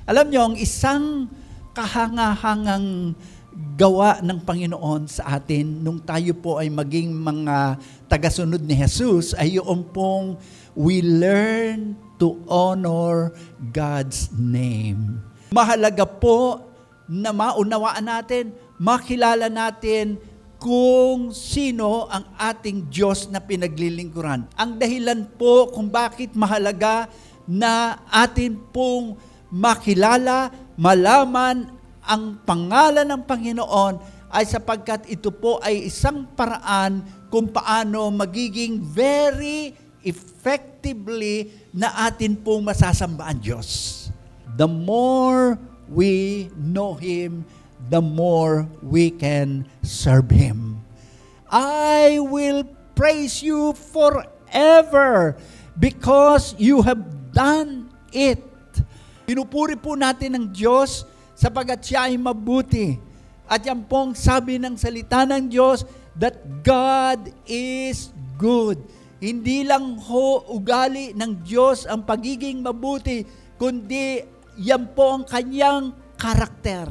Alam nyo, ang isang kahangahangang gawa ng Panginoon sa atin nung tayo po ay maging mga tagasunod ni Jesus ay yung pong we learn to honor God's name. Mahalaga po na maunawaan natin, makilala natin kung sino ang ating Diyos na pinaglilingkuran. Ang dahilan po kung bakit mahalaga na atin pong makilala, malaman ang pangalan ng Panginoon ay sapagkat ito po ay isang paraan kung paano magiging very effectively na atin pong masasamba ang Diyos. The more we know Him, the more we can serve Him. I will praise you forever because you have done it. Pinupuri po natin ang Diyos sapagkat siya ay mabuti. At yan pong sabi ng salita ng Diyos that God is good. Hindi lang ho ugali ng Diyos ang pagiging mabuti, kundi yan po ang kanyang karakter.